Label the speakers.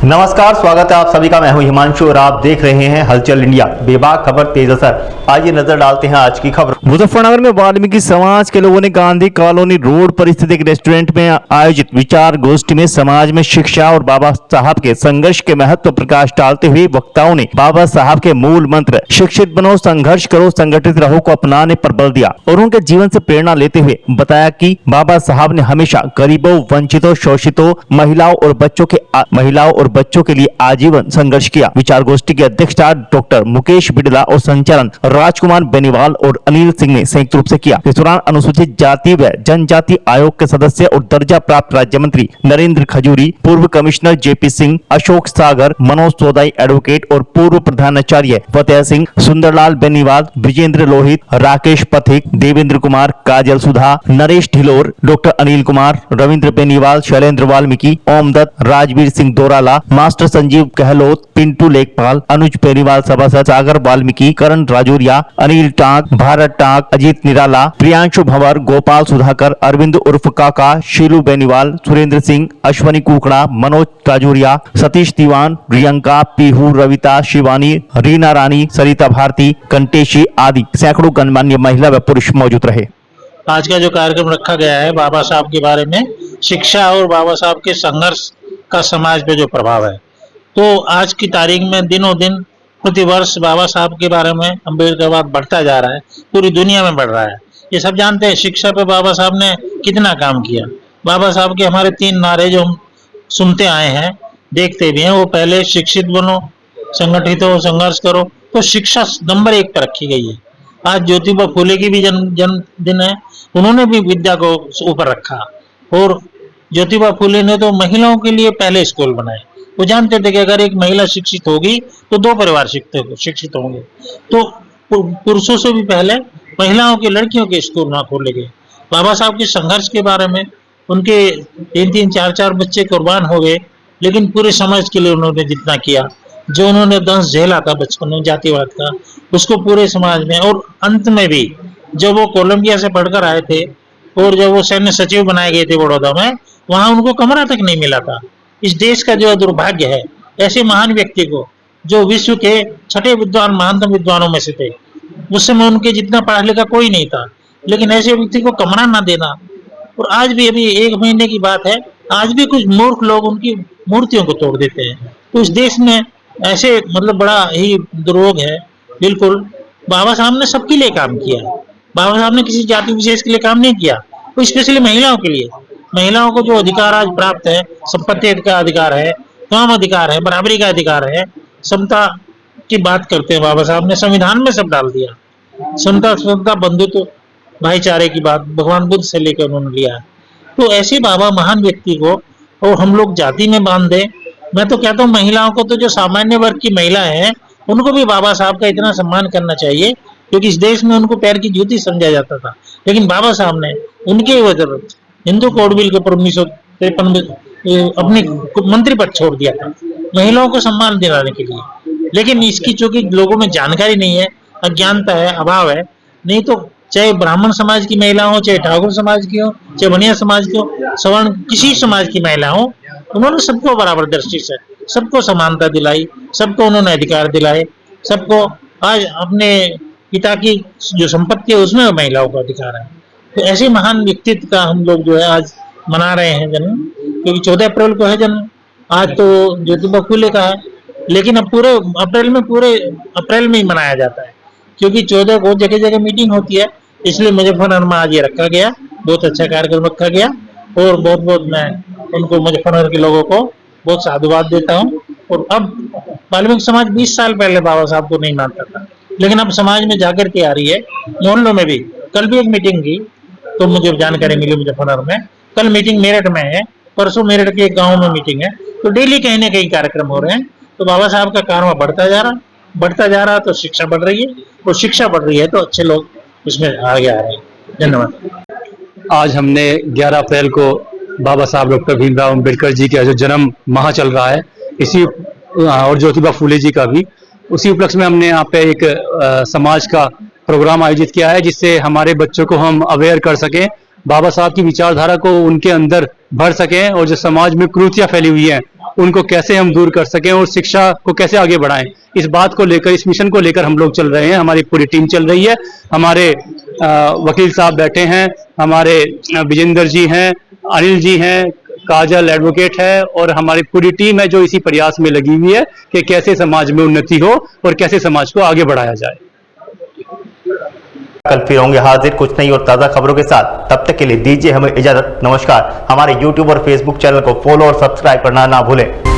Speaker 1: नमस्कार, स्वागत है आप सभी का। मैं हूं हिमांशु और आप देख रहे हैं हलचल इंडिया, बेबाक खबर तेज असर। आइए नजर डालते हैं आज की खबर। मुजफ्फरनगर में वाल्मीकि समाज के लोगों ने गांधी कॉलोनी रोड पर स्थित एक रेस्टोरेंट में आयोजित विचार गोष्ठी में समाज में शिक्षा और बाबा साहब के संघर्ष के महत्व प्रकाश डालते हुए वक्ताओं ने बाबा साहब के मूल मंत्र शिक्षित बनो, संघर्ष करो, संगठित रहो को अपनाने पर बल दिया और उनके जीवन से प्रेरणा लेते हुए बताया कि बाबा साहब ने हमेशा गरीबों, वंचितों, शोषितों, महिलाओं और बच्चों के लिए आजीवन संघर्ष किया। विचार गोष्ठी की अध्यक्षता डॉक्टर मुकेश बिड़ला और संचालन राजकुमार बेनीवाल और अनिल सिंह ने संयुक्त रूप से किया। इस दौरान अनुसूचित जाति व जनजाति आयोग के सदस्य और दर्जा प्राप्त राज्य मंत्री नरेंद्र खजूरी, पूर्व कमिश्नर जेपी सिंह, अशोक सागर, मनोज सोदाई एडवोकेट और पूर्व प्रधानाचार्य फतेह सिंह, सुंदरलाल बेनीवाल, विजेंद्र लोहित, राकेश पथिक, देवेंद्र कुमार, काजल सुधा, नरेश ढिलोर, डॉक्टर अनिल कुमार, रविंद्र बेनीवाल, शैलेंद्र वाल्मीकि, ओम दत्त, राजवीर सिंह दोराला, मास्टर संजीव गहलोत, पिंटू लेखपाल, अनुज बेनीवाल सभासद, सागर वाल्मीकि, करण राजौरिया, अनिल टाक, भारत टाक, अजीत निराला, प्रियांशु भंवर, गोपाल सुधाकर, अरविंद उर्फ काका, शीलू बेनीवाल, सुरेंद्र सिंह, अश्वनी कुकड़ा, मनोज राजौरिया, सतीश दीवान, प्रियंका, पीहू, रविता, शिवानी, रीना रानी, सरिता भारती, कंटेशी आदि सैकड़ों गणमान्य महिला व पुरुष मौजूद रहे।
Speaker 2: आज का जो कार्यक्रम रखा गया है बाबा साहब के बारे में, शिक्षा और बाबा साहब के संघर्ष का समाज पे जो प्रभाव है, तो आज की तारीख में दिनों दिन प्रतिवर्ष बाबा साहब के बारे में अम्बेडकरवाद बढ़ता जा रहा है, पूरी दुनिया में बढ़ रहा है। ये सब जानते हैं शिक्षा पे बाबा साहब ने कितना काम किया। बाबा साहब के हमारे 3 नारे जो हम सुनते आए हैं, देखते भी हैं, वो पहले शिक्षित बनो, संगठित हो, संघर्ष करो, तो शिक्षा नंबर 1 पर रखी गई है। आज ज्योतिबा फुले की भी जन्मदिन है, उन्होंने भी विद्या को ऊपर रखा और ज्योतिबा फुले ने तो महिलाओं के लिए पहले स्कूल बनाए। वो जानते थे कि अगर एक महिला शिक्षित होगी तो 2 परिवार शिक्षित होंगे, तो पुरुषों से भी पहले महिलाओं के, लड़कियों के स्कूल ना खोले गए। बाबा साहब के संघर्ष के बारे में, उनके 3-3, 4-4 बच्चे कुर्बान हो गए, लेकिन पूरे समाज के लिए उन्होंने जितना किया, जो उन्होंने दंश झेला था बचपन में जातिवाद का, उसको पूरे समाज में, और अंत में भी जब वो कोलंबिया से पढ़कर आए थे और जब वो सैन्य सचिव बनाए गए थे बड़ौदा में, वहां उनको कमरा तक नहीं मिला था। इस देश का जो दुर्भाग्य है, ऐसे महान व्यक्ति को, जो विश्व के 6ठे विद्वान, महानतम विद्वानों में से थे, उस समय उनके जितना पढ़ा लिखा कोई नहीं था, लेकिन ऐसे व्यक्ति को कमरा ना देना। और आज भी, अभी 1 महीने की बात है, आज भी कुछ मूर्ख लोग उनकी मूर्तियों को तोड़ देते हैं। तो इस देश में ऐसे बड़ा ही दुर्योग है। बिल्कुल बाबा साहब ने सबके लिए काम किया। बाबा साहब ने किसी जाति विशेष के लिए काम नहीं किया, वो स्पेशली महिलाओं के लिए। महिलाओं को जो अधिकार आज प्राप्त है, संपत्ति का अधिकार है, काम अधिकार है, बराबरी का अधिकार है, समता की बात करते हैं बाबा साहब ने, संविधान में सब डाल दिया। समता, बंधुत्व, भाईचारे की बात भगवान बुद्ध से लेकर उन्होंने लिया। तो ऐसे बाबा महान व्यक्ति को और हम लोग जाति में बांध दें। मैं तो कहता हूँ महिलाओं को, तो जो सामान्य वर्ग की महिला है, उनको भी बाबा साहब का इतना सम्मान करना चाहिए, क्योंकि इस देश में उनको पैर की जूती समझा जाता था, लेकिन बाबा साहब ने उनके वजह हिंदू कोड बिल के पर 1953 में अपने मंत्री पद छोड़ दिया था, महिलाओं को सम्मान दिलाने के लिए। लेकिन इसकी चूंकि लोगों में जानकारी नहीं है, अज्ञानता है, अभाव है, नहीं तो चाहे ब्राह्मण समाज की महिला हो, चाहे ठाकुर समाज की हो, चाहे बनिया समाज की हो, सवर्ण किसी समाज की महिला हो, उन्होंने सबको बराबर दृष्टि से, सबको समानता दिलाई, सबको उन्होंने अधिकार दिलाए, सबको आज अपने पिता की जो संपत्ति है उसमें महिलाओं का अधिकार है। तो ऐसे महान व्यक्तित्व का हम लोग जो है आज मना रहे हैं जन्म, क्योंकि 14 अप्रैल को है जन्म। आज तो ज्योतिबा फुले का है, लेकिन अब पूरे अप्रैल में ही मनाया जाता है, क्योंकि 14 को जगह जगह मीटिंग होती है, इसलिए मुजफ्फरनगर में आज ये रखा गया। बहुत अच्छा कार्यक्रम रखा गया और बहुत बहुत मैं उनको, मुजफ्फरनगर के लोगों को बहुत साधुवाद देता हूँ। और अब वाल्मीकि समाज 20 साल पहले बाबा साहब को नहीं मानता था, लेकिन अब समाज में जागृति आ रही है, मोहल्लों में भी। कल भी एक मीटिंग की तो मुझे जानकारी मिली मुजफ्फरनगर में, कल मीटिंग मेरठ में है, परसों मेरठ के एक गांव में मीटिंग है, तो डेली कहीं ना कहीं कार्यक्रम हो रहे हैं। तो बाबा साहब का कारवा बढ़ता जा रहा, तो शिक्षा बढ़ रही है, और शिक्षा बढ़ रही है तो अच्छे लोग उसमें आगे आ रहे हैं। धन्यवाद।
Speaker 3: आज हमने 11 अप्रैल को बाबा साहब डॉक्टर भीमराव अम्बेडकर जी का जो जन्म माह चल रहा है, इसी और ज्योतिबा फुले जी का भी, उसी उपलक्ष्य में हमने यहाँ पे एक समाज का प्रोग्राम आयोजित किया है, जिससे हमारे बच्चों को हम अवेयर कर सकें, बाबा साहब की विचारधारा को उनके अंदर भर सकें, और जो समाज में कुरीतियां फैली हुई हैं उनको कैसे हम दूर कर सकें और शिक्षा को कैसे आगे बढ़ाएं, इस बात को लेकर, इस मिशन को लेकर हम लोग चल रहे हैं। हमारी पूरी टीम चल रही है। हमारे वकील साहब बैठे हैं, हमारे विजेंद्र जी हैं, अनिल जी हैं, काजल एडवोकेट है और हमारी पूरी टीम है जो इसी प्रयास में लगी हुई है कि कैसे समाज में उन्नति हो और कैसे समाज को आगे बढ़ाया जाए।
Speaker 1: कल फिर होंगे हाजिर कुछ नई और ताज़ा खबरों के साथ। तब तक के लिए दीजिए हमें इजाजत। नमस्कार। हमारे YouTube और Facebook चैनल को फॉलो और सब्सक्राइब करना ना भूलें।